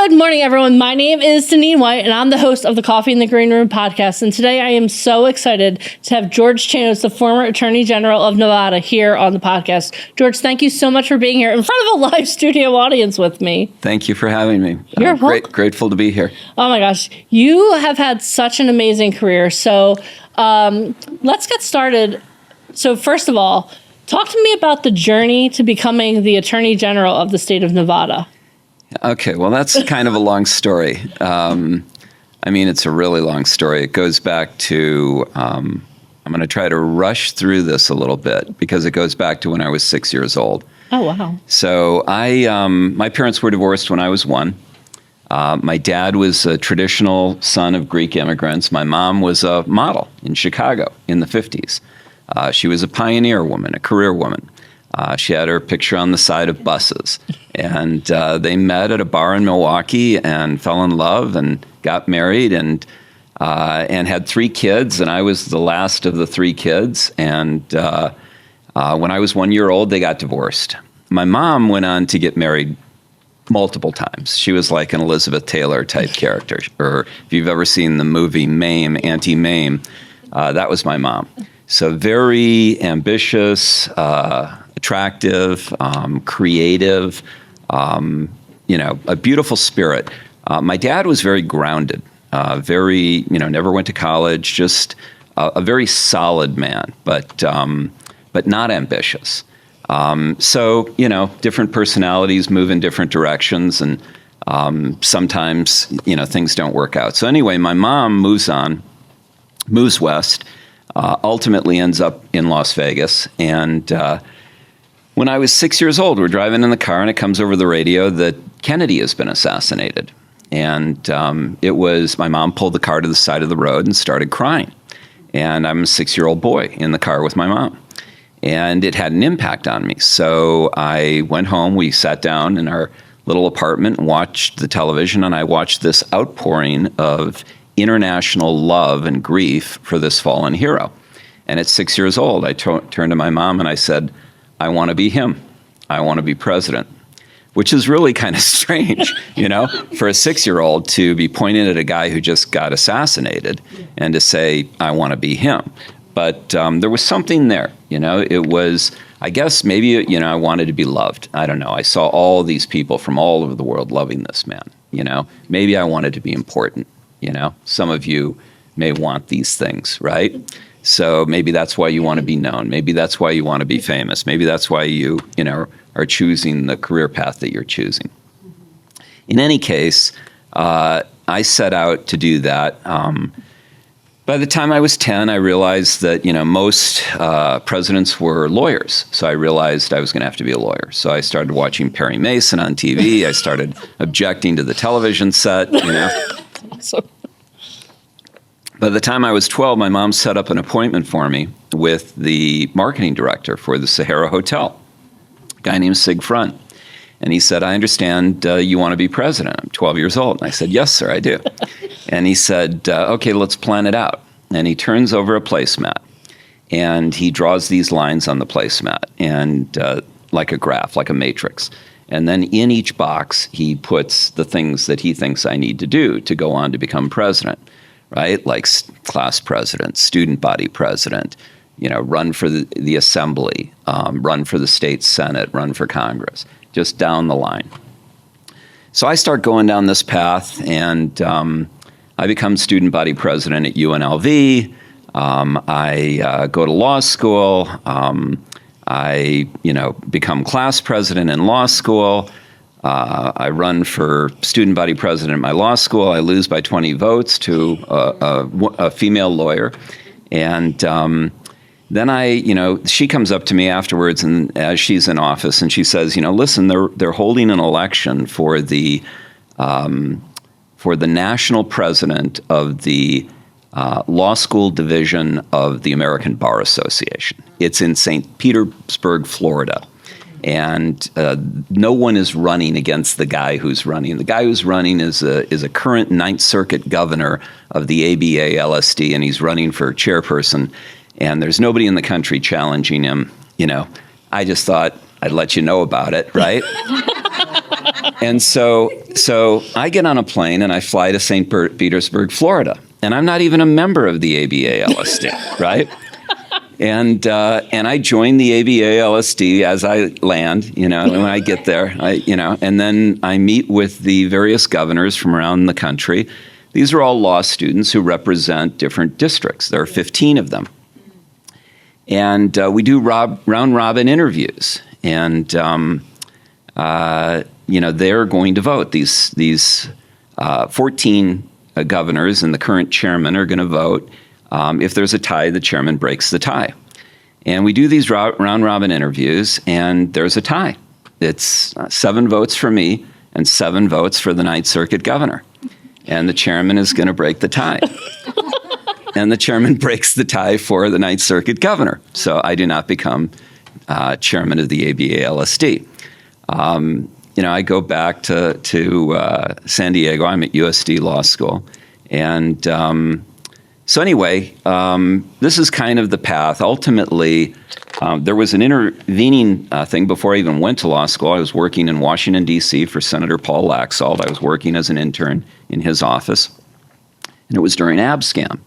Good morning, everyone. My name is Deneen White, and I'm the host of the Coffee in the Green Room podcast. And today I am so excited to have George Chanos, the former Attorney General of Nevada, here on the podcast. George, thank you so much for being here in front of a live studio audience with me. Thank you for having me. You're welcome. Grateful to be here. Oh my gosh. You have had such an amazing career. So let's get started. So first of all, talk to me about the journey to becoming the Attorney General of the state of Nevada. Okay, well, that's kind of a long story. It's a really long story. It goes back to, I'm going to try to rush through this a little bit because it goes back to when I was 6 years old. Oh, wow. So my parents were divorced when I was 1. My dad was a traditional son of Greek immigrants. My mom was a model in Chicago in the 50s. She was a pioneer woman, a career woman. She had her picture on the side of buses. And they met at a bar in Milwaukee and fell in love and got married and had 3 kids. And I was the last of the 3 kids. And when I was 1 year old, they got divorced. My mom went on to get married multiple times. She was like an Elizabeth Taylor type character. Or if you've ever seen the movie Mame, Auntie Mame, that was my mom. So very ambitious, attractive, creative, a beautiful spirit. My dad was very grounded, never went to college, just a very solid man, but not ambitious. Different personalities move in different directions, and sometimes, things don't work out. So anyway, my mom moves west, ultimately ends up in Las Vegas, and when I was 6 years old, we're driving in the car, and it comes over the radio that Kennedy has been assassinated. And my mom pulled the car to the side of the road and started crying. And I'm a 6-year-old boy in the car with my mom. And it had an impact on me. So I went home, we sat down in our little apartment and watched the television, and I watched this outpouring of international love and grief for this fallen hero. And at 6 years old, I turned to my mom and I said, I want to be him. I want to be president, which is really kind of strange, for a 6-year-old to be pointing at a guy who just got assassinated and to say, I want to be him. But there was something there, it was, I guess maybe, I wanted to be loved. I don't know. I saw all these people from all over the world loving this man, maybe I wanted to be important, some of you may want these things, right? So maybe that's why you want to be known. Maybe that's why you want to be famous. Maybe that's why you are choosing the career path that you're choosing. In any case, I set out to do that. By the time I was 10, I realized that most presidents were lawyers. So I realized I was going to have to be a lawyer. So I started watching Perry Mason on TV. I started objecting to the television set. Awesome. By the time I was 12, my mom set up an appointment for me with the marketing director for the Sahara Hotel, a guy named Sig Front. And he said, I understand you want to be president. I'm 12 years old. And I said, yes, sir, I do. And he said, okay, let's plan it out. And he turns over a placemat, and he draws these lines on the placemat, and like a graph, like a matrix. And then in each box, he puts the things that he thinks I need to do to go on to become president. Right? Like class president, student body president, run for the assembly, run for the state senate, run for Congress, just down the line. So I start going down this path, and I become student body president at UNLV. I go to law school. I become class president in law school. I run for student body president at my law school. I lose by 20 votes to a female lawyer. And then she comes up to me afterwards, and as she's in office, and she says, listen, they're holding an election for the national president of the law school division of the American Bar Association. It's in St. Petersburg, Florida. And no one is running against the guy who's running. The guy who's running is a current Ninth Circuit governor of the ABA-LSD, and he's running for chairperson. And there's nobody in the country challenging him. I just thought I'd let you know about it, right? And so I get on a plane and I fly to St. Petersburg, Florida. And I'm not even a member of the ABA-LSD, right? And I join the ABA-LSD as I land, when I get there, and then I meet with the various governors from around the country. These are all law students who represent different districts. There are 15 of them. And we do round-robin interviews. And, they're going to vote. These 14 governors and the current chairman are going to vote. If there's a tie, the chairman breaks the tie. And we do these round-robin interviews, and there's a tie. It's 7 votes for me and 7 votes for the Ninth Circuit governor. And the chairman is going to break the tie. And the chairman breaks the tie for the Ninth Circuit governor. So I do not become chairman of the ABA-LSD. I go back to San Diego. I'm at USD Law School. And so anyway, this is kind of the path. Ultimately, there was an intervening thing before I even went to law school. I was working in Washington, D.C. for Senator Paul Laxalt. I was working as an intern in his office. And it was during ABSCAM.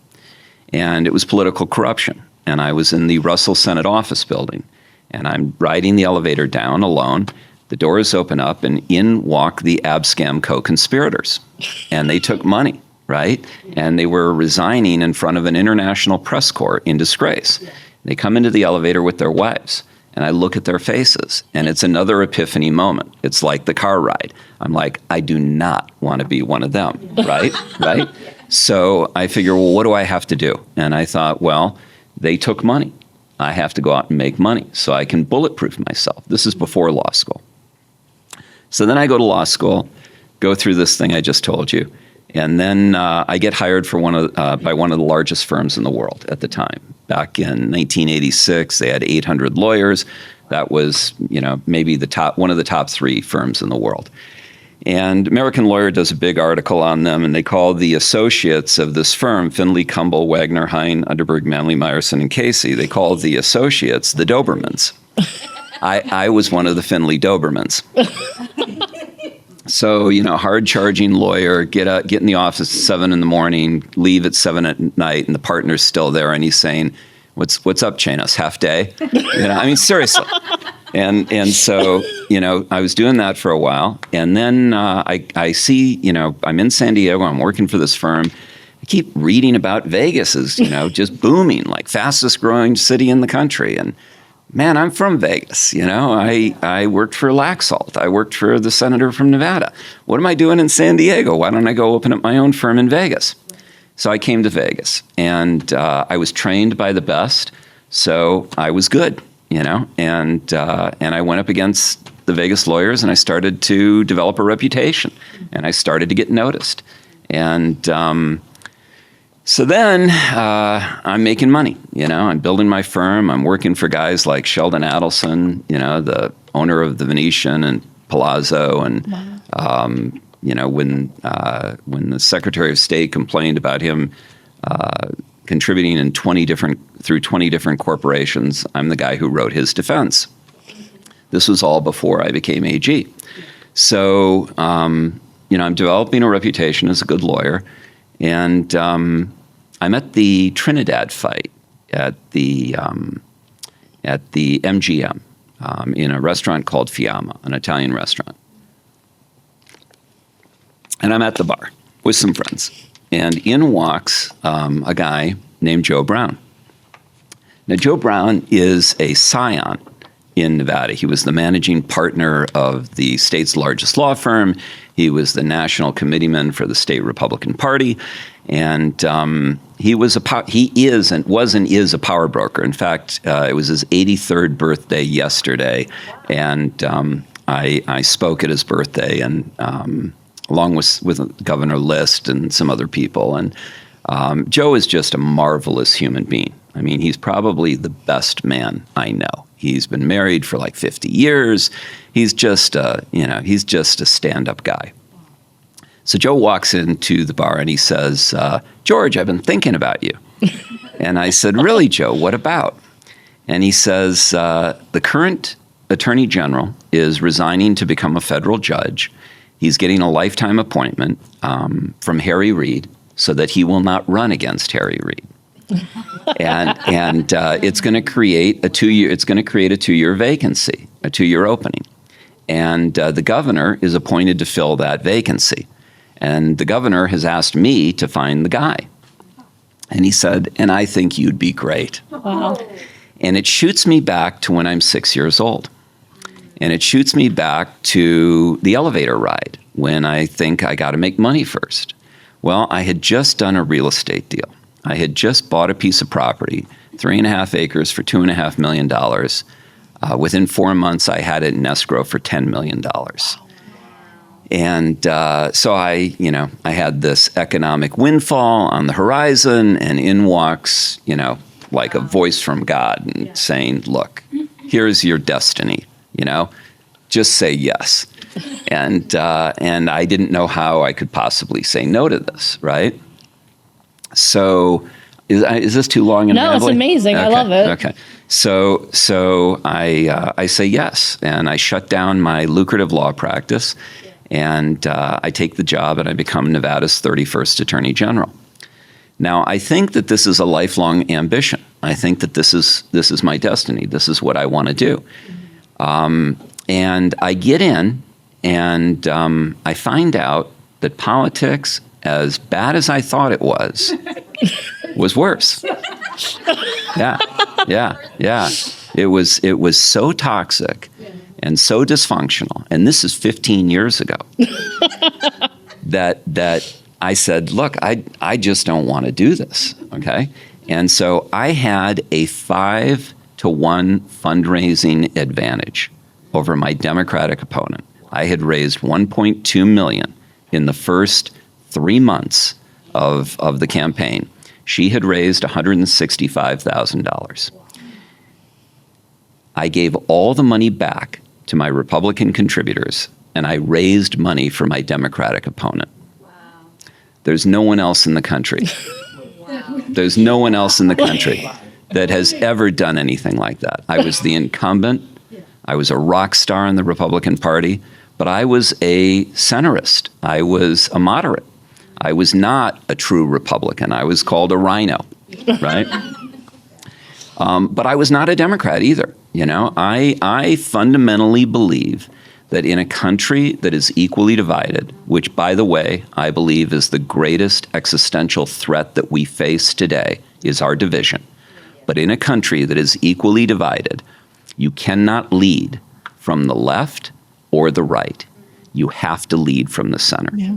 And it was political corruption. And I was in the Russell Senate office building. And I'm riding the elevator down alone. The doors open up, and in walk the ABSCAM co-conspirators. And they took money, right? And they were resigning in front of an international press corps in disgrace. They come into the elevator with their wives. And I look at their faces, and it's another epiphany moment. It's like the car ride. I'm like, I do not want to be one of them, right? Right? So I figure, well, what do I have to do? And I thought, well, they took money. I have to go out and make money so I can bulletproof myself. This is before law school. So then I go to law school, go through this thing I just told you, and then I get hired for by one of the largest firms in the world at the time. Back in 1986, they had 800 lawyers. That was, maybe one of the top 3 firms in the world. And American Lawyer does a big article on them, and they call the associates of this firm, Finley, Cumble, Wagner, Hein, Underberg, Manley, Meyerson, and Casey, they call the associates the Dobermans. I was one of the Finley Dobermans. So, hard-charging lawyer, get in the office at 7 in the morning, leave at 7 at night, and the partner's still there, and he's saying, what's up, Chanos, half day? Seriously. And so, I was doing that for a while, and then I see, I'm in San Diego, I'm working for this firm. I keep reading about Vegas as, just booming, like fastest growing city in the country. And man, I'm from Vegas. I worked for Laxalt. I worked for the senator from Nevada. What am I doing in San Diego? Why don't I go open up my own firm in Vegas? So I came to Vegas, and I was trained by the best, so I was good, and I went up against the Vegas lawyers, and I started to develop a reputation, and I started to get noticed. And so then I'm making money, I'm building my firm. I'm working for guys like Sheldon Adelson, the owner of the Venetian and Palazzo. And, Wow. When the Secretary of State complained about him contributing through 20 different corporations, I'm the guy who wrote his defense. This was all before I became AG. So, I'm developing a reputation as a good lawyer. And I'm at the Trinidad fight at the MGM in a restaurant called Fiamma, an Italian restaurant. And I'm at the bar with some friends. And in walks a guy named Joe Brown. Now, Joe Brown is a scion in Nevada. He was the managing partner of the state's largest law firm. He was the national committeeman for the state Republican Party. And he is a power broker. In fact, it was his 83rd birthday yesterday. And I spoke at his birthday, and along with Governor List and some other people. And Joe is just a marvelous human being. He's probably the best man I know. He's been married for like 50 years. He's just a stand-up guy. So Joe walks into the bar and he says, George, I've been thinking about you. And I said, really, Joe, what about? And he says, the current attorney general is resigning to become a federal judge. He's getting a lifetime appointment from Harry Reid so that he will not run against Harry Reid. and it's going to create a 2-year vacancy, a 2-year opening. And the governor is appointed to fill that vacancy. And the governor has asked me to find the guy. And he said, and I think you'd be great. Wow. And it shoots me back to when I'm 6 years old. And it shoots me back to the elevator ride when I think I got to make money first. Well, I had just done a real estate deal. I had just bought a piece of property, 3.5 acres for $2.5 million. Within 4 months, I had it in escrow for $10 million. And so I had this economic windfall on the horizon, and in walks, like a voice from God and saying, look, here's your destiny, just say yes. And I didn't know how I could possibly say no to this, right? So is this too long? No, it's amazing. Okay. I love it. Okay. So I say yes, and I shut down my lucrative law practice, and I take the job, and I become Nevada's 31st Attorney General. Now, I think that this is a lifelong ambition. I think that this is my destiny. This is what I want to do. And I get in, and I find out that politics, as bad as I thought it was worse. Yeah. It was so toxic and so dysfunctional, and this is 15 years ago, that I said, look, I just don't want to do this, okay? And so I had a 5-1 fundraising advantage over my Democratic opponent. I had raised $1.2 million in the first 3 months of the campaign. She had raised $165,000. I gave all the money back to my Republican contributors, and I raised money for my Democratic opponent. Wow. There's no one else in the country. Wow. There's no one else in the country that has ever done anything like that. I was the incumbent. I was a rock star in the Republican Party, but I was a centrist. I was a moderate. I was not a true Republican. I was called a rhino, right? But I was not a Democrat either. I fundamentally believe that in a country that is equally divided, which, by the way, I believe is the greatest existential threat that we face today, is our division. But in a country that is equally divided, you cannot lead from the left or the right. You have to lead from the center. Yeah.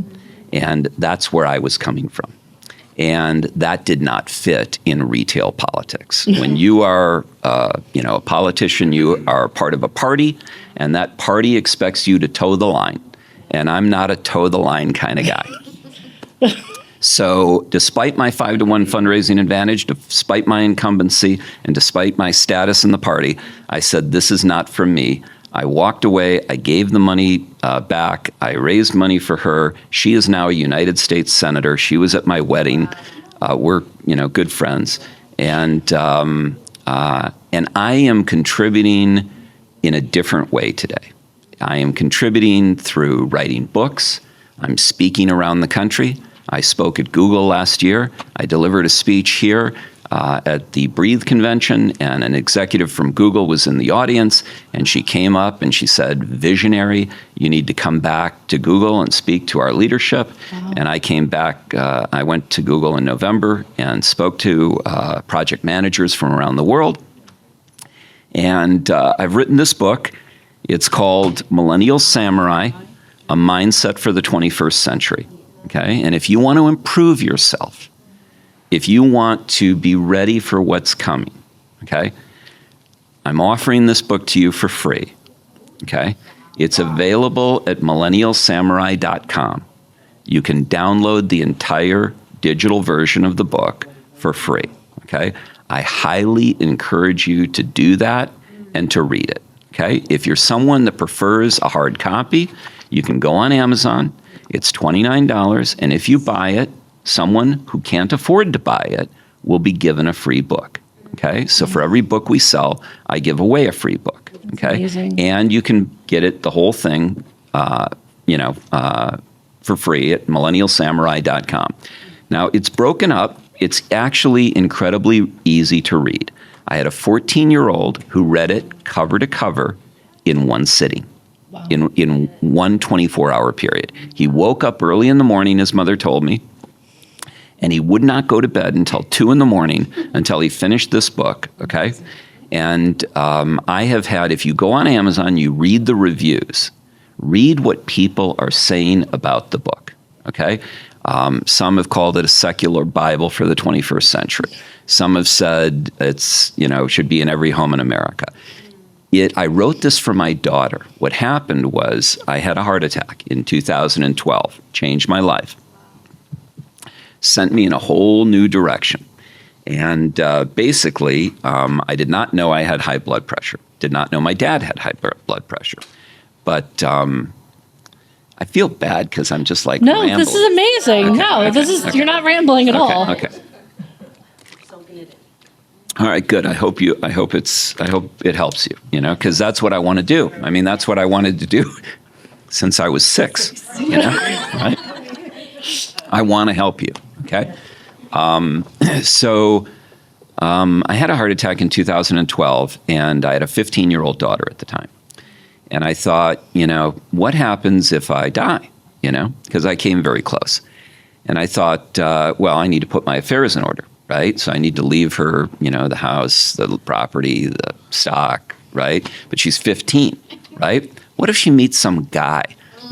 And that's where I was coming from. And that did not fit in retail politics. When you are, a politician, you are part of a party, and that party expects you to toe the line. And I'm not a toe the line kind of guy. So despite my 5-1 fundraising advantage, despite my incumbency, and despite my status in the party, I said, this is not for me. I walked away. I gave the money back. I raised money for her. She is now a United States Senator. She was at my wedding. We're, good friends. And I am contributing in a different way today. I am contributing through writing books. I'm speaking around the country. I spoke at Google last year. I delivered a speech here at the Breathe convention, and an executive from Google was in the audience, and she came up and she said, visionary, you need to come back to Google and speak to our leadership. Wow. And I came back, I went to Google in November and spoke to project managers from around the world. And I've written this book. It's called Millennial Samurai, A Mindset for the 21st Century. Okay? And if you want to improve yourself, if you want to be ready for what's coming, okay, I'm offering this book to you for free, okay? It's available at millennialsamurai.com. You can download the entire digital version of the book for free, okay? I highly encourage you to do that and to read it, okay? If you're someone that prefers a hard copy, you can go on Amazon. It's $29, and if you buy it, someone who can't afford to buy it will be given a free book, okay? So for every book we sell, I give away a free book. Okay. Amazing. And you can get it, the whole thing, for free at millennialsamurai.com. Now, it's broken up. It's actually incredibly easy to read. I had a 14-year-old who read it cover to cover in one sitting. Wow. In one 24-hour period. He woke up early in the morning, his mother told me, and he would not go to bed until 2 in the morning until he finished this book, okay? And I have had, if you go on Amazon, you read the reviews. Read what people are saying about the book, okay? Some have called it a secular Bible for the 21st century. Some have said it's, should be in every home in America. I wrote this for my daughter. What happened was I had a heart attack in 2012, changed my life, sent me in a whole new direction. And basically, I did not know I had high blood pressure, did not know my dad had high blood pressure. But I feel bad because I'm just like rambling. This is amazing. Okay. You're not rambling at all. Okay. All right, good. I hope it helps you, because that's what I want to do. I mean, that's what I wanted to do since I was 6, right? I want to help you, okay? So I had a heart attack in 2012, and I had a 15-year-old daughter at the time. And I thought, what happens if I die, because I came very close. And I thought, I need to put my affairs in order. Right? So I need to leave her, the house, the property, the stock, right? But she's 15, right? What if she meets some guy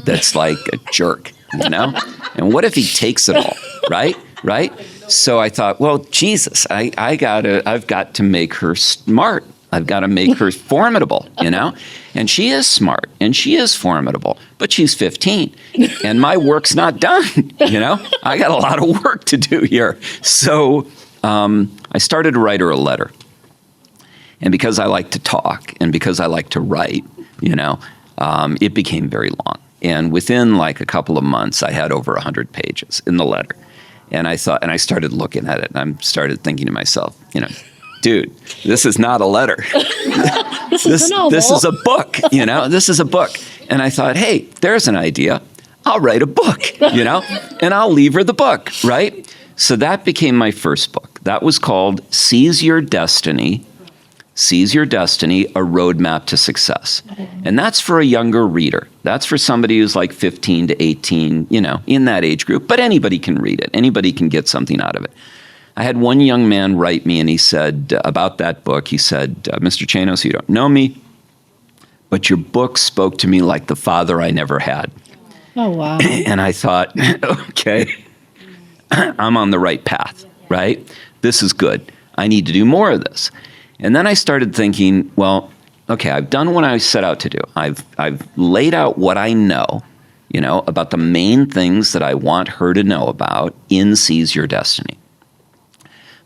that's like a jerk, And what if he takes it all, right? Right? So I thought, well, Jesus, I've got to make her smart. I've got to make her formidable, And she is smart and she is formidable, but she's 15 and my work's not done, I got a lot of work to do here. So I started to write her a letter. And because I like to talk and because I like to write, it became very long. And within like a couple of months, I had over 100 pages in the letter. And I started looking at it and I started thinking to myself, dude, this is not a letter. This is a novel. This is a book, this is a book. And I thought, hey, there's an idea. I'll write a book, and I'll leave her the book, right? So that became my first book. That was called Seize Your Destiny, A Roadmap to Success. And that's for a younger reader. That's for somebody who's like 15 to 18, in that age group. But anybody can read it. Anybody can get something out of it. I had one young man write me and he said about that book, he said, Mr. Chanos, you don't know me, but your book spoke to me like the father I never had. Oh, wow. And I thought, okay, I'm on the right path, right? This is good. I need to do more of this. And then I started thinking, well, okay, I've done what I set out to do. I've laid out what I know, about the main things that I want her to know about in Seize Your Destiny.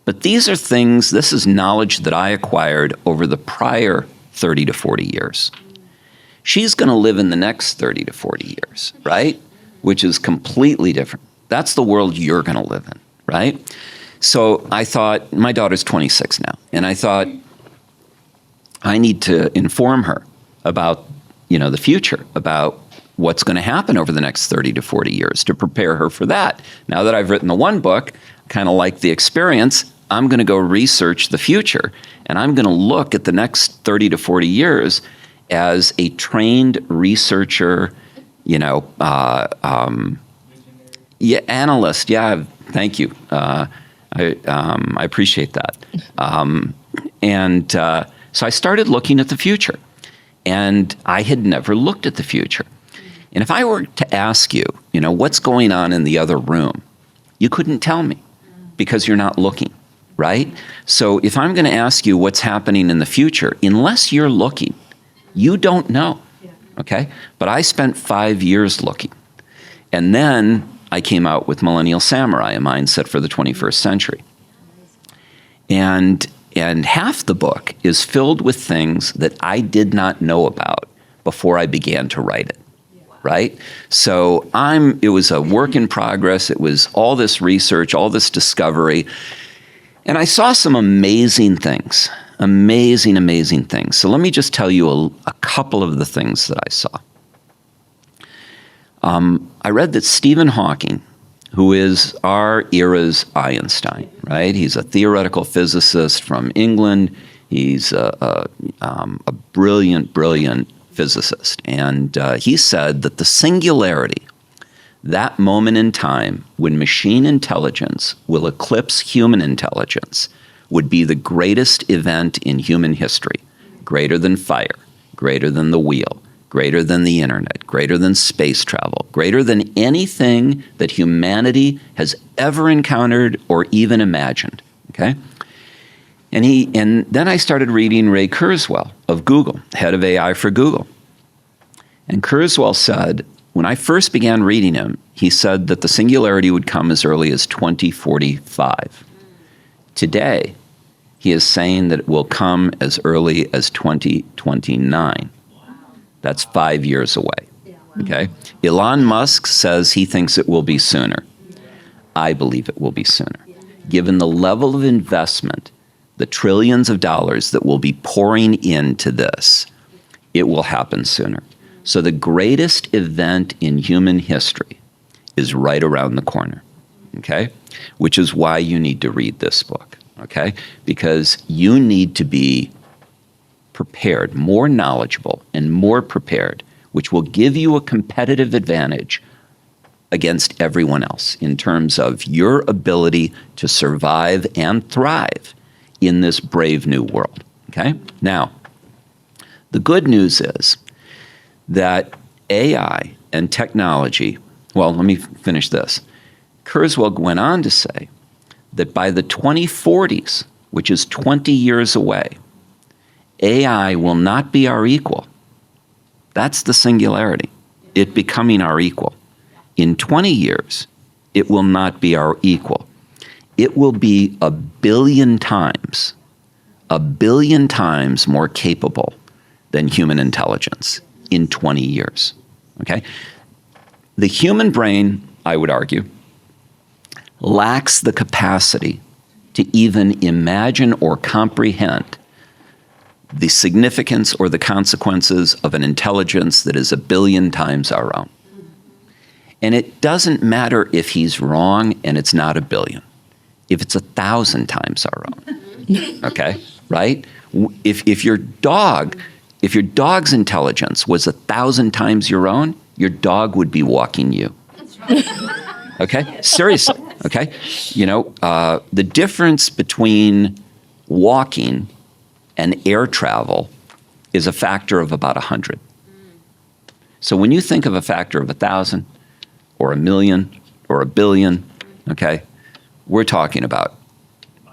But this is knowledge that I acquired over the prior 30 to 40 years. She's going to live in the next 30 to 40 years, right? Which is completely different. That's the world you're going to live in, right? So I thought, my daughter's 26 now, and I thought, I need to inform her about, the future, about what's going to happen over the next 30 to 40 years to prepare her for that. Now that I've written the one book, kind of like the experience, I'm going to go research the future, and I'm going to look at the next 30 to 40 years as a trained researcher, analyst. Yeah, thank you. I appreciate that. So I started looking at the future, and I had never looked at the future. And if I were to ask you, what's going on in the other room, you couldn't tell me because you're not looking, right? So if I'm going to ask you what's happening in the future, unless you're looking, you don't know, okay? But I spent 5 years looking. And then I came out with Millennial Samurai, a mindset for the 21st century. And half the book is filled with things that I did not know about before I began to write it, right? So it was a work in progress. It was all this research, all this discovery. And I saw some amazing things. Amazing, amazing things. So let me just tell you a couple of the things that I saw. I read that Stephen Hawking, who is our era's Einstein, right? He's a theoretical physicist from England. He's a brilliant, brilliant physicist. And he said that the singularity, that moment in time when machine intelligence will eclipse human intelligence, would be the greatest event in human history, greater than fire, greater than the wheel, greater than the internet, greater than space travel, greater than anything that humanity has ever encountered or even imagined, okay? And then I started reading Ray Kurzweil of Google, head of AI for Google. And Kurzweil said, when I first began reading him, he said that the singularity would come as early as 2045. Today, he is saying that it will come as early as 2029. That's 5 years away. Okay? Elon Musk says he thinks it will be sooner. I believe it will be sooner. Given the level of investment, the trillions of dollars that will be pouring into this, it will happen sooner. So the greatest event in human history is right around the corner, okay? Which is why you need to read this book, okay? Because you need to be prepared, more knowledgeable and more prepared, which will give you a competitive advantage against everyone else in terms of your ability to survive and thrive in this brave new world, okay? Now, the good news is that AI and technology, well, let me finish this. Kurzweil went on to say that by the 2040s, which is 20 years away, AI will not be our equal. That's the singularity, it becoming our equal. In 20 years, it will not be our equal. It will be a billion times more capable than human intelligence in 20 years, okay? The human brain, I would argue, lacks the capacity to even imagine or comprehend the significance or the consequences of an intelligence that is a billion times our own. And it doesn't matter if he's wrong and it's not a billion, if it's 1,000 times our own, okay, right? If your dog's intelligence was 1,000 times your own, your dog would be walking you. Okay, seriously, okay? You know, the difference between walking and air travel is a factor of about 100. So when you think of a factor of 1,000 or 1,000,000 or 1,000,000,000, okay, we're talking about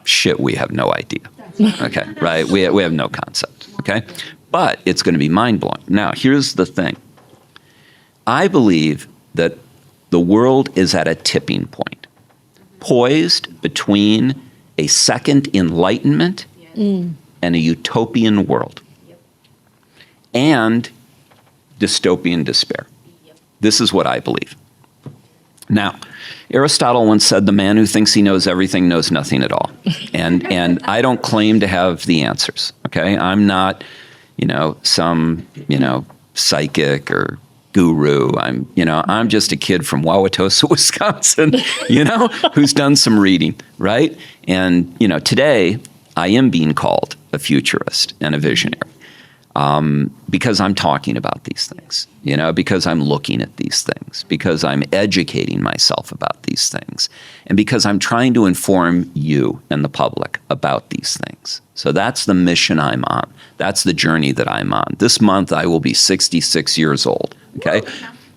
shit we have no idea, okay, right? We have no concept, okay? But it's going to be mind-blowing. Now, here's the thing. I believe that the world is at a tipping point, poised between a second enlightenment and a utopian world, and dystopian despair. This is what I believe. Now, Aristotle once said, the man who thinks he knows everything knows nothing at all. And I don't claim to have the answers, okay? I'm not, some, psychic or guru. I'm just a kid from Wauwatosa, Wisconsin, who's done some reading, right? And, today I am being called a futurist and a visionary because I'm talking about these things, because I'm looking at these things, because I'm educating myself about these things, and because I'm trying to inform you and the public about these things. So that's the mission I'm on. That's the journey that I'm on. This month I will be 66 years old, okay?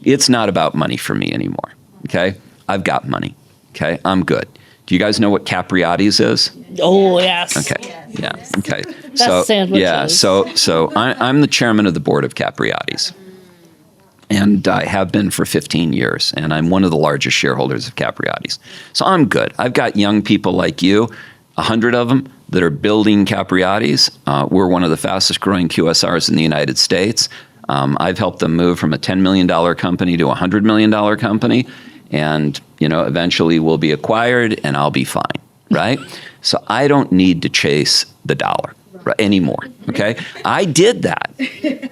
It's not about money for me anymore, okay? I've got money, okay? I'm good. Do you guys know what Capriati's is? Oh, yes. Okay. Yeah. Okay. That's sandwiches. Yeah. So I'm the chairman of the board of Capriati's, and I have been for 15 years, and I'm one of the largest shareholders of Capriati's. So I'm good. I've got young people like you, 100 of them, that are building Capriati's. We're one of the fastest growing QSRs in the United States. I've helped them move from a $10 million company to a $100 million company. And, eventually we'll be acquired and I'll be fine, right? So I don't need to chase the dollar, anymore, okay? I did that.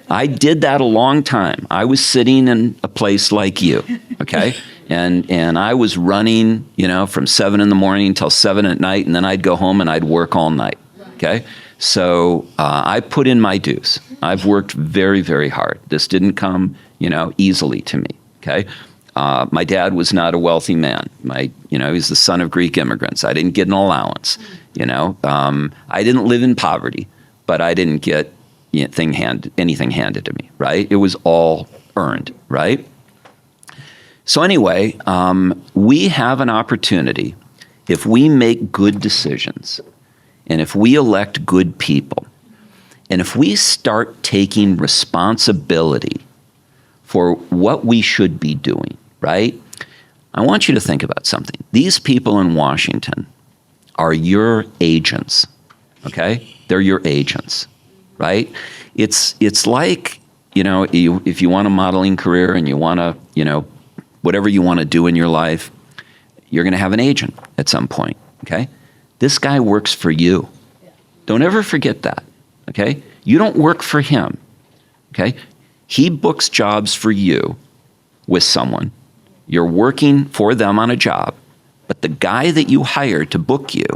I did that a long time. I was sitting in a place like you, okay? And I was running, from 7 in the morning till 7 at night, and then I'd go home and I'd work all night, okay? So I put in my dues. I've worked very, very hard. This didn't come, easily to me, okay? My dad was not a wealthy man. He's the son of Greek immigrants. I didn't get an allowance. I didn't live in poverty, but I didn't get anything handed to me. Right? It was all earned. Right? So anyway, we have an opportunity if we make good decisions, and if we elect good people, and if we start taking responsibility for what we should be doing. Right? I want you to think about something. These people in Washington are your agents, okay? They're your agents, right? It's like, if you want a modeling career and you want to, whatever you want to do in your life, you're going to have an agent at some point, okay? This guy works for you. Don't ever forget that, okay? You don't work for him, okay? He books jobs for you with someone. You're working for them on a job, but the guy that you hire to book you,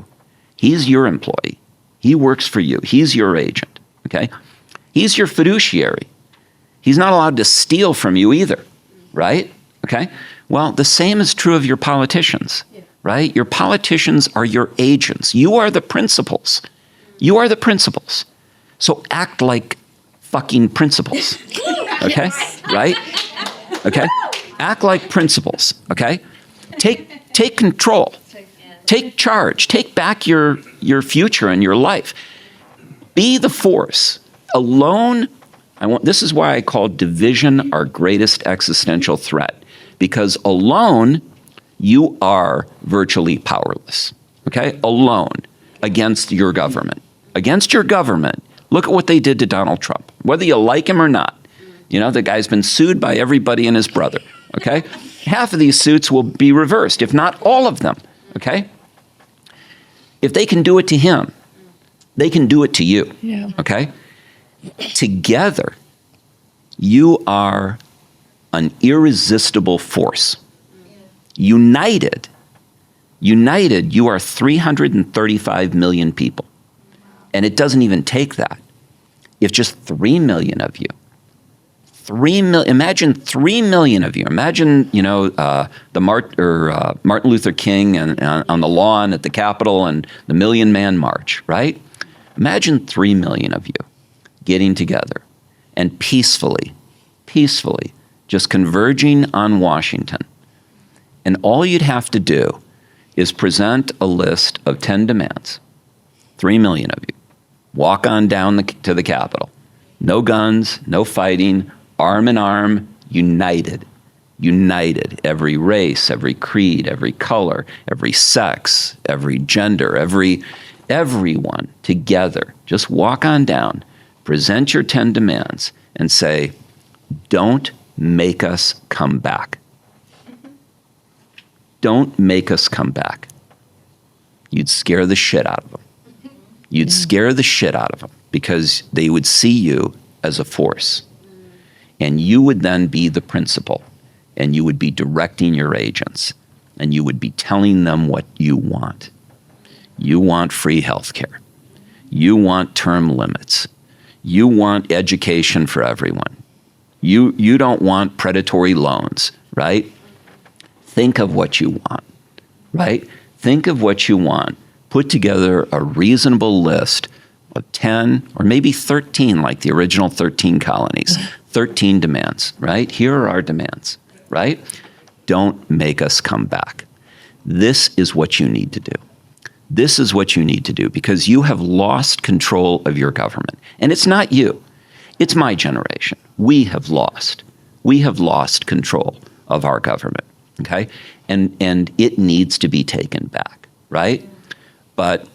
he's your employee. He works for you. He's your agent, okay? He's your fiduciary. He's not allowed to steal from you either, right? Okay? Well, the same is true of your politicians, right? Your politicians are your agents. You are the principals. You are the principals. So act like fucking principals, okay? Right? Okay? Act like principals, okay? Take control. Take charge. Take back your future and your life. Be the force. Alone, this is why I call division our greatest existential threat. Because alone, you are virtually powerless, okay? Alone against your government. Against your government, look at what they did to Donald Trump. Whether you like him or not, the guy's been sued by everybody and his brother. Okay? Half of these suits will be reversed, if not all of them. Okay? If they can do it to him, they can do it to you. Yeah. Okay? Together, you are an irresistible force. United, you are 335 million people. And it doesn't even take that. If just 3 million of you, imagine 3 million of you. Imagine, the Martin Luther King and on the lawn at the Capitol and the Million Man March, right? Imagine 3 million of you getting together and peacefully, just converging on Washington. And all you'd have to do is present a list of 10 demands. 3 million of you. Walk on down to the Capitol. No guns, no fighting, arm in arm, united. Every race, every creed, every color, every sex, every gender, everyone together. Just walk on down, present your 10 demands, and say, don't make us come back. Don't make us come back. You'd scare the shit out of them. You'd scare the shit out of them because they would see you as a force. And you would then be the principal, and you would be directing your agents, and you would be telling them what you want. You want free health care. You want term limits. You want education for everyone. You don't want predatory loans, right? Think of what you want, right? Think of what you want. Put together a reasonable list of 10 or maybe 13, like the original 13 colonies. 13 demands, right? Here are our demands, right? Don't make us come back. This is what you need to do. This is what you need to do because you have lost control of your government. And it's not you. It's my generation. We have lost control of our government, okay? And it needs to be taken back, right? But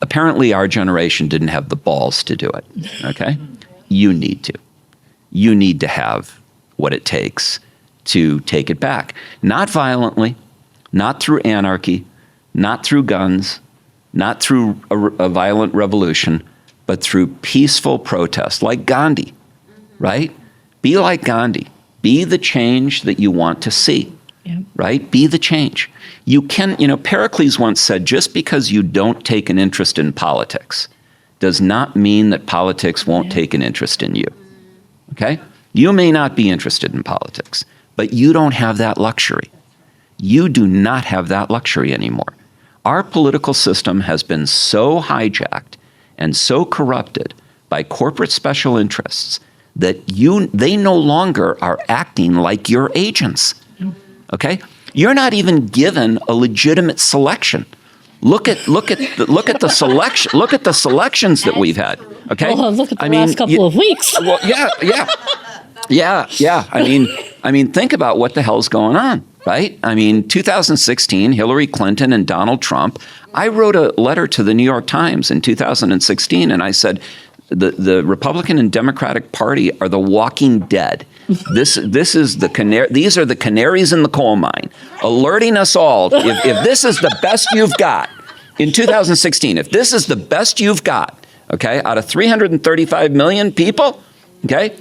apparently our generation didn't have the balls to do it, okay? You need to. You need to have what it takes to take it back. Not violently, not through anarchy, not through guns, not through a violent revolution, but but through peaceful protest, like Gandhi, right? Be like Gandhi. Be the change that you want to see, right? Be the change. You can, Pericles once said, just because you don't take an interest in politics does not mean that politics won't take an interest in you, okay? You may not be interested in politics, but you don't have that luxury. You do not have that luxury anymore. Our political system has been so hijacked and so corrupted by corporate special interests that they no longer are acting like your agents. Okay? You're not even given a legitimate selection. Look at the selection. Look at the selections that we've had. Okay? Well, look at the last couple of weeks. Well, yeah. I mean, think about what the hell's going on, right? 2016, Hillary Clinton and Donald Trump. I wrote a letter to the New York Times in 2016, and I said, the Republican and Democratic Party are the walking dead. This is these are the canaries in the coal mine, alerting us all. If this is the best you've got in 2016, if this is the best you've got, okay, out of 335 million people, okay,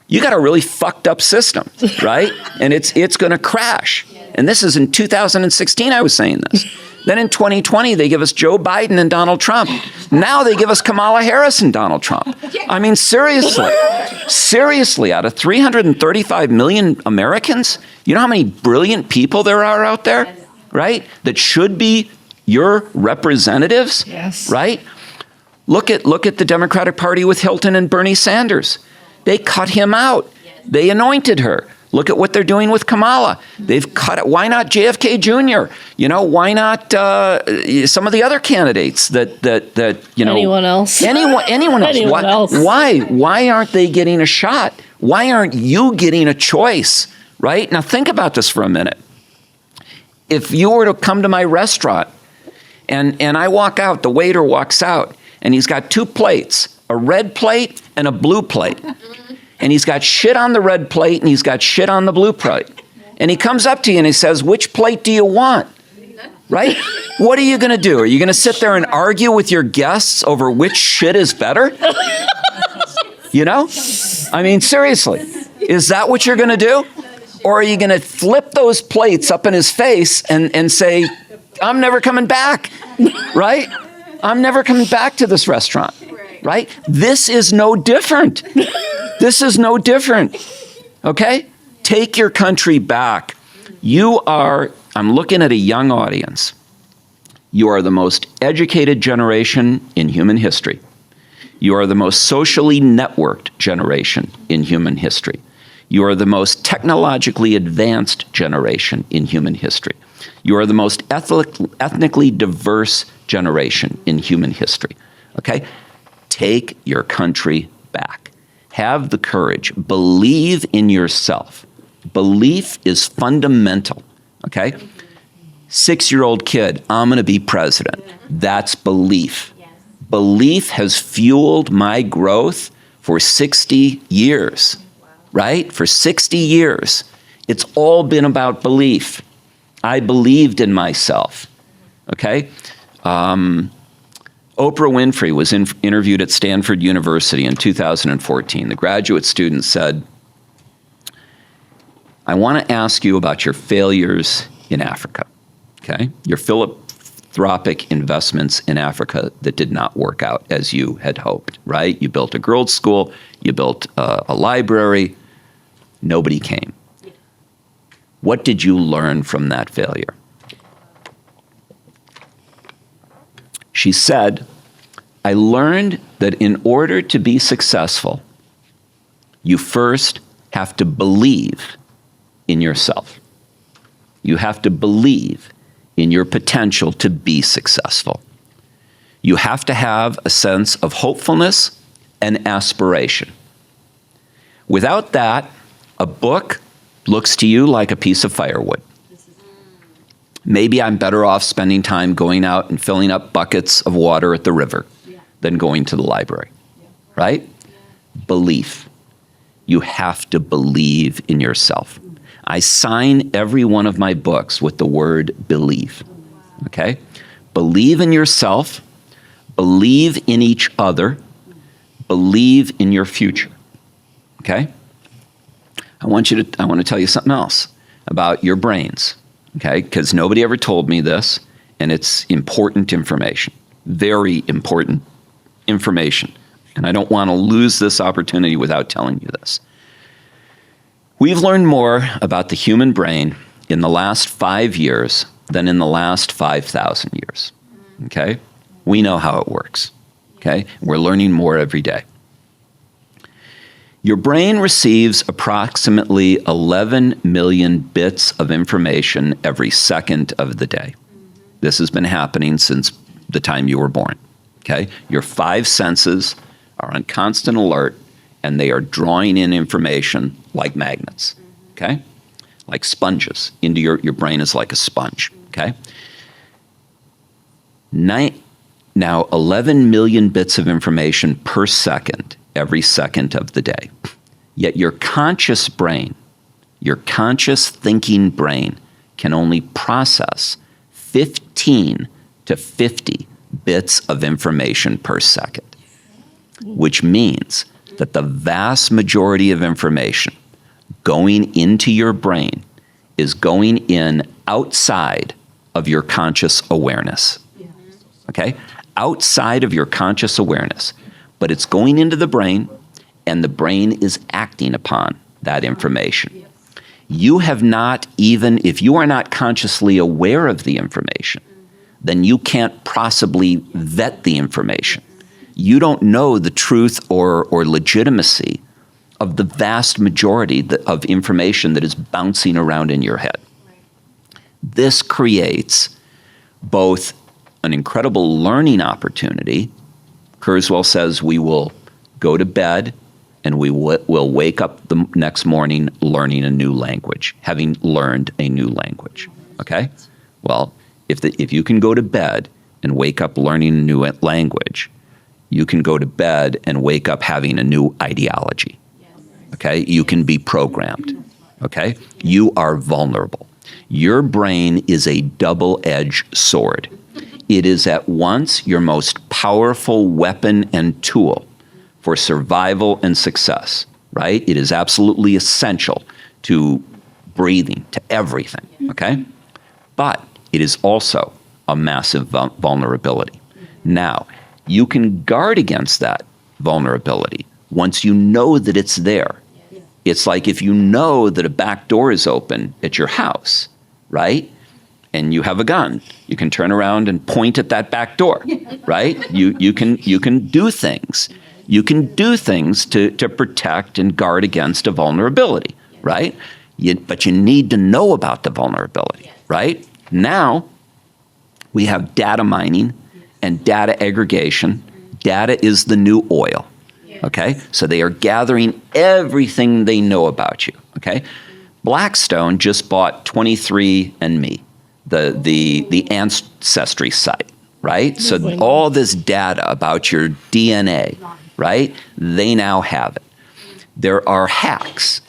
you got a really fucked up system, right? And it's going to crash. And this is in 2016. I was saying this. Then in 2020, they give us Joe Biden and Donald Trump. Now they give us Kamala Harris and Donald Trump. Seriously, out of 335 million Americans, you know how many brilliant people there are out there, right? That should be your representatives, right? Look at the Democratic Party with Hilton and Bernie Sanders. They cut him out. They anointed her. Look at what they're doing with Kamala. They've cut it. Why not JFK Jr.? Why not some of the other candidates that Anyone else? Anyone else? Why aren't they getting a shot? Why aren't you getting a choice? Right? Now think about this for a minute. If you were to come to my restaurant and I walk out, the waiter walks out, and he's got two plates, a red plate and a blue plate. And he's got shit on the red plate and he's got shit on the blue plate. And he comes up to you and he says, which plate do you want? Right? What are you going to do? Are you going to sit there and argue with your guests over which shit is better? Seriously, is that what you're going to do? Or are you going to flip those plates up in his face and say, I'm never coming back, right? I'm never coming back to this restaurant, right? This is no different. This is no different, okay? Take your country back. I'm looking at a young audience. You are the most educated generation in human history. You are the most socially networked generation in human history. You are the most technologically advanced generation in human history. You are the most ethnically diverse generation in human history, okay? Take your country back. Have the courage. Believe in yourself. Belief is fundamental, okay? 6-year-old kid, I'm going to be president. That's belief. Belief has fueled my growth for 60 years, right? For 60 years. It's all been about belief. I believed in myself, okay? Oprah Winfrey was interviewed at Stanford University in 2014. The graduate student said, I want to ask you about your failures in Africa, okay? Your philanthropic investments in Africa that did not work out as you had hoped, right? You built a girls' school, you built a library, nobody came. What did you learn from that failure? She said, I learned that in order to be successful, you first have to believe in yourself. You have to believe in your potential to be successful. You have to have a sense of hopefulness and aspiration. Without that, a book looks to you like a piece of firewood. Maybe I'm better off spending time going out and filling up buckets of water at the river than going to the library, right? Belief. You have to believe in yourself. I sign every one of my books with the word believe, okay? Believe in yourself. believe in each other, believe in your future. Okay? I want to tell you something else about your brains. Okay? Because nobody ever told me this, and it's important information. Very important information. And I don't want to lose this opportunity without telling you this. We've learned more about the human brain in the last 5 years than in the last 5,000 years. Okay? We know how it works. Okay? We're learning more every day. Your brain receives approximately 11 million bits of information every second of the day. This has been happening since the time you were born. Okay? Your 5 senses are on constant alert, and they are drawing in information like magnets. Okay? Like sponges. Into your brain is like a sponge. Okay? Now, 11 million bits of information per second, every second of the day. Yet your conscious brain, your conscious thinking brain, can only process 15 to 50 bits of information per second, which means that the vast majority of information going into your brain is going in outside of your conscious awareness. Okay? Outside of your conscious awareness. But it's going into the brain, and the brain is acting upon that information. You have not even, if you are not consciously aware of the information, then you can't possibly vet the information. You don't know the truth or legitimacy of the vast majority of information that is bouncing around in your head. This creates both an incredible learning opportunity. Kurzweil says we will go to bed and we will wake up the next morning learning a new language, having learned a new language. Okay? Well, if you can go to bed and wake up learning a new language, you can go to bed and wake up having a new ideology. Okay? You can be programmed. Okay? You are vulnerable. Your brain is a double-edged sword. It is at once your most powerful weapon and tool for survival and success, right? It is absolutely essential to breathing, to everything, okay? But it is also a massive vulnerability. Now, you can guard against that vulnerability once you know that it's there. It's like if you know that a back door is open at your house, right? And you have a gun, you can turn around and point at that back door, right? You can do things. You can do things to protect and guard against a vulnerability, right? But you need to know about the vulnerability, right? Now, we have data mining and data aggregation. Data is the new oil, okay? So they are gathering everything they know about you, okay? Blackstone just bought 23andMe. The ancestry site, right? So all this data about your DNA, right? They now have it. There are hacks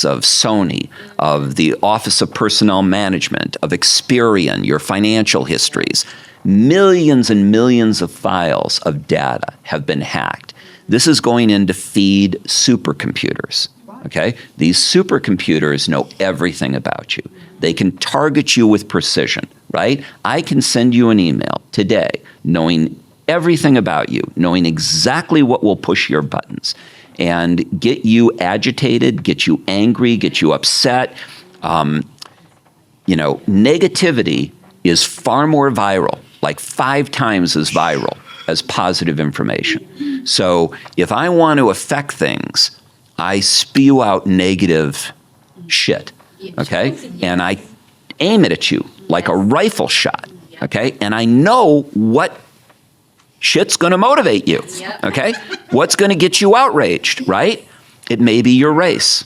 of Sony, of the Office of Personnel Management, of Experian, your financial histories. Millions and millions of files of data have been hacked. This is going in to feed supercomputers. Okay? These supercomputers know everything about you. They can target you with precision, right? I can send you an email today knowing everything about you, knowing exactly what will push your buttons and get you agitated, get you angry, get you upset. Negativity is far more viral, like 5 times as viral as positive information. So if I want to affect things, I spew out negative shit, okay? And I aim it at you like a rifle shot, okay? And I know what shit's going to motivate you, okay? What's going to get you outraged, right? It may be your race.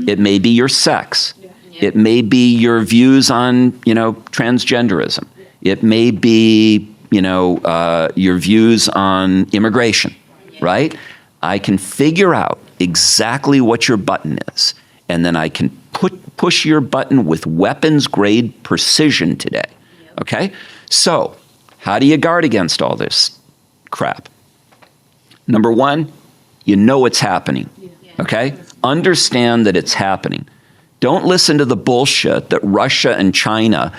It may be your sex. It may be your views on, transgenderism. It may be, your views on immigration, right? I can figure out exactly what your button is, and then I can push your button with weapons-grade precision today, okay? So how do you guard against all this crap. Number one, you know it's happening, okay? Understand that it's happening. Don't listen to the bullshit that Russia and China,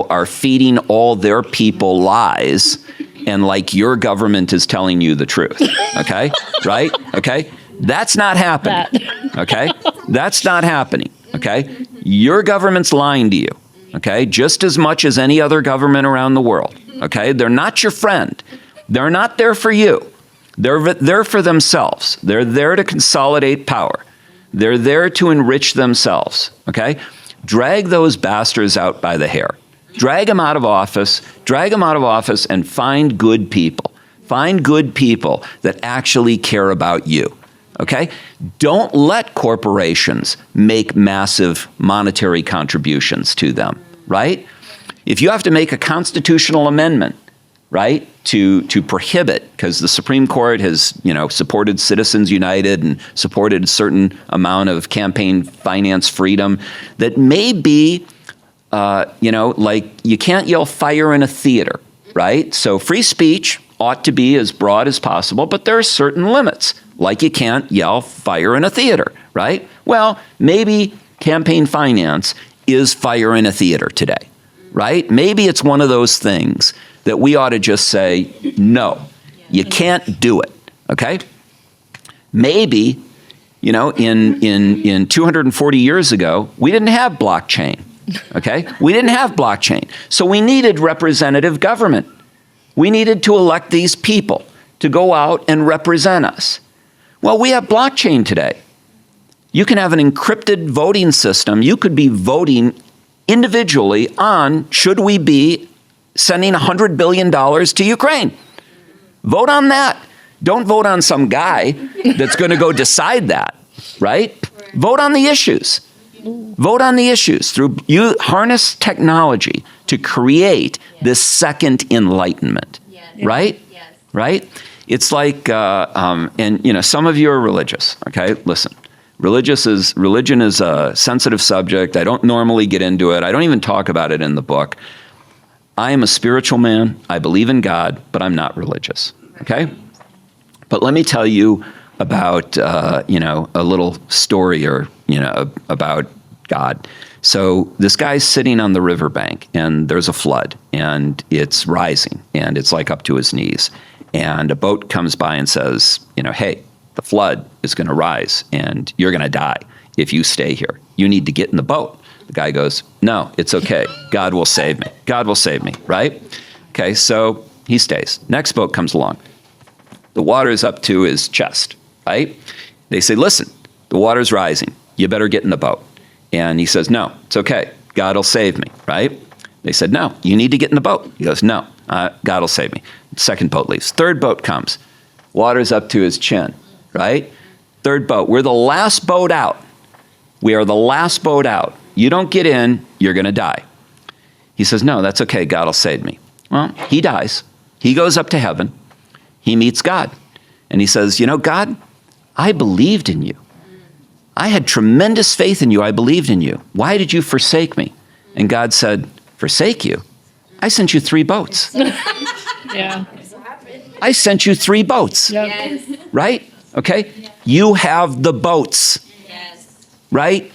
are feeding all their people lies and like your government is telling you the truth, okay? Right? Okay? That's not happening, okay? That's not happening, okay? Your government's lying to you, okay? Just as much as any other government around the world, okay? They're not your friend. They're not there for you. They're there for themselves. They're there to consolidate power. They're there to enrich themselves, okay? Drag those bastards out by the hair. Drag them out of office, and find good people. Find good people that actually care about you, okay? Don't let corporations make massive monetary contributions to them, right? If you have to make a constitutional amendment, right, to prohibit, because the Supreme Court has, supported Citizens United and supported a certain amount of campaign finance freedom that may be, like you can't yell fire in a theater, right? So free speech ought to be as broad as possible, but there are certain limits, like you can't yell fire in a theater, right? Well, maybe campaign finance is fire in a theater today, right? Maybe it's one of those things that we ought to just say, no, you can't do it, okay? Maybe, in 240 years ago, we didn't have blockchain, okay? We didn't have blockchain. So we needed representative government. We needed to elect these people to go out and represent us. Well, we have blockchain today. You can have an encrypted voting system. You could be voting individually on should we be sending $100 billion to Ukraine. Vote on that. Don't vote on some guy that's going to go decide that, right? Vote on the issues. Vote on the issues. You harness technology to create this second enlightenment, right? Yes. Right? It's like, and some of you are religious, okay? Listen, religion is a sensitive subject. I don't normally get into it. I don't even talk about it in the book. I am a spiritual man. I believe in God, but I'm not religious, okay? But let me tell you about, a little story about God. So this guy's sitting on the riverbank, and there's a flood, and it's rising, and it's like up to his knees. And a boat comes by and says, hey, the flood is going to rise, and you're going to die if you stay here. You need to get in the boat. The guy goes, no, it's okay. God will save me. God will save me, right? Okay, so he stays. Next boat comes along. The water is up to his chest, right? They say, listen, the water's rising. You better get in the boat. And he says, no, it's okay. God will save me, right? They said, no, you need to get in the boat. He goes, no, God will save me. Second boat leaves. Third boat comes. Water's up to his chin, right? Third boat. We're the last boat out. We are the last boat out. You don't get in, you're going to die. He says, no, that's okay. God will save me. Well, he dies. He goes up to heaven. He meets God. And he says, God, I believed in you. I had tremendous faith in you. I believed in you. Why did you forsake me? And God said, forsake you? I sent you 3 boats. Yeah. I sent you 3 boats. Yep. Yes. Right? Okay? You have the boats. Yes. Right?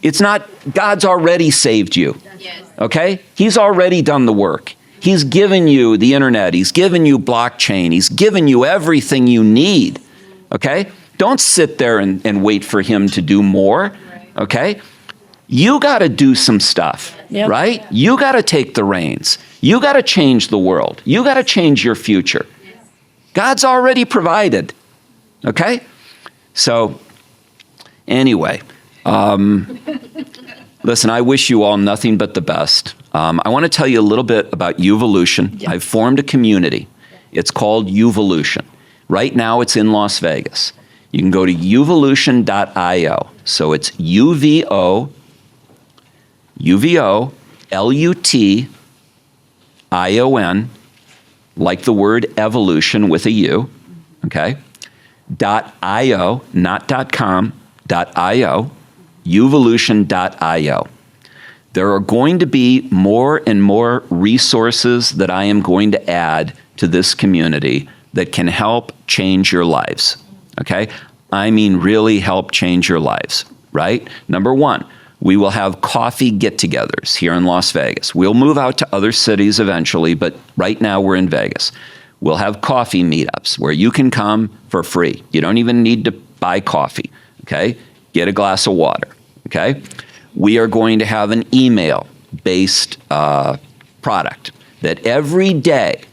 It's not, God's already saved you. Yes. Okay? He's already done the work. He's given you the internet. He's given you blockchain. He's given you everything you need. Okay? Don't sit there and wait for him to do more. Okay? You got to do some stuff, Yep. right? You got to take the reins. You got to change the world. You got to change your future. God's already provided. Okay? So, anyway, listen, I wish you all nothing but the best. I want to tell you a little bit about Uvolution. Yeah. I've formed a community. It's called Uvolution. Right now, it's in Las Vegas. You can go to uvolution.io. So it's UVOLUTION, like the word evolution with a U, okay? .io, not .com, .io, uvolution.io. There are going to be more and more resources that I am going to add to this community that can help change your lives, okay? I mean really help change your lives, right? Number one, we will have coffee get-togethers here in Las Vegas. We'll move out to other cities eventually, but right now we're in Vegas. We'll have coffee meetups where you can come for free. You don't even need to buy coffee, okay? Get a glass of water, okay? We are going to have an email-based product that every day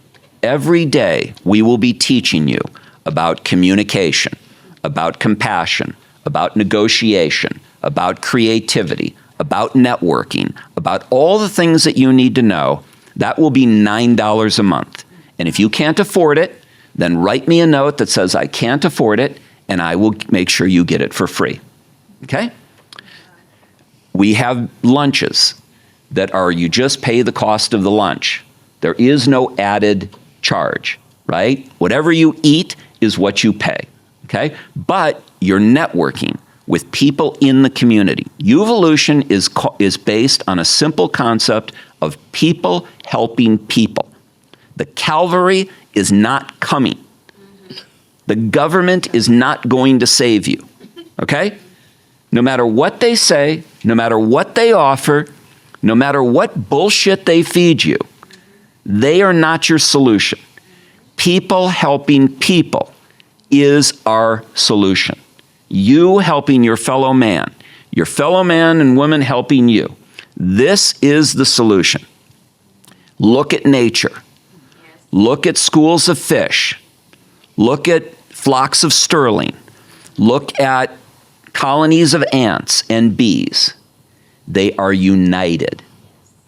we will be teaching you about communication, about compassion, about negotiation, about creativity, about networking, about all the things that you need to know. That will be $9 a month. And if you can't afford it, then write me a note that says I can't afford it, and I will make sure you get it for free. Okay? We have lunches that are you just pay the cost of the lunch. There is no added charge, right? Whatever you eat is what you pay, okay? But you're networking with people in the community. Evolution is based on a simple concept of people helping people. The cavalry is not coming. The government is not going to save you, okay? No matter what they say, no matter what they offer, no matter what bullshit they feed you, they are not your solution. People helping people is our solution. You helping your fellow man and woman helping you. This is the solution. Look at nature. Look at schools of fish. Look at flocks of sterling. Look at colonies of ants and bees. They are united.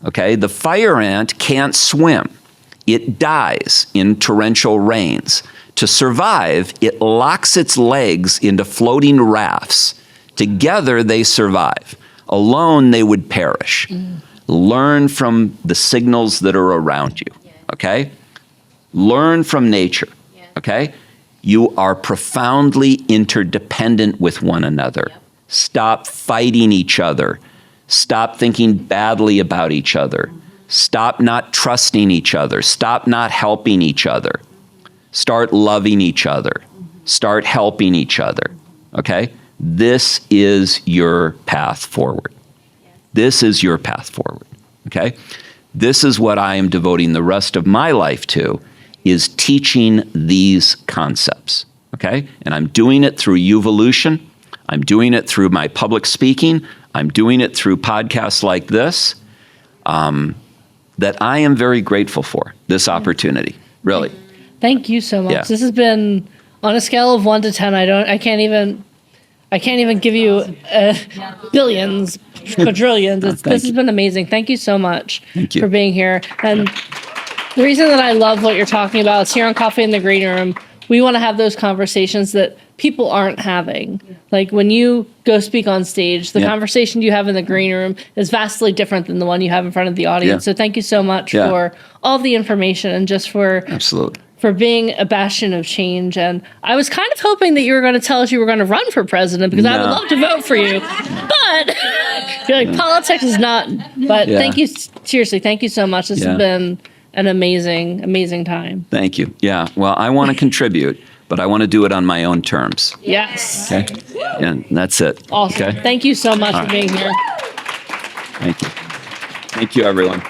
Okay? The fire ant can't swim. It dies in torrential rains. To survive, it locks its legs into floating rafts. Together, they survive. Alone, they would perish. Learn from the signals that are around you. Okay? Learn from nature. Okay? You are profoundly interdependent with one another. Stop fighting each other. Stop thinking badly about each other. Stop not trusting each other. Stop not helping each other. Start loving each other. Start helping each other. Okay? This is your path forward. This is your path forward. Okay? This is what I am devoting the rest of my life to, is teaching these concepts. Okay? And I'm doing it through Evolution. I'm doing it through my public speaking. I'm doing it through podcasts like this, that I am very grateful for this opportunity, really. Thank you so much. Yeah. This has been on a scale of 1 to 10. I can't even give you billions, quadrillions. This has been amazing. Thank you so much for being here. And the reason that I love what you're talking about is here on Coffee in the Green Room, we want to have those conversations that people aren't having. Like when you go speak on stage, the conversation you have in the green room is vastly different than the one you have in front of the audience. So thank you so much for all of the information and just for being a bastion of change. And I was kind of hoping that you were going to tell us you were going to run for president, because I would love to vote for you. But you're like, politics is not. But thank you. Seriously, thank you so much. This has been an amazing, amazing time. Thank you. Yeah. Well, I want to contribute, but I want to do it on my own terms. Yes. Okay. And that's it. Awesome. Okay? Thank you so much for being here. Thank you. Thank you, everyone.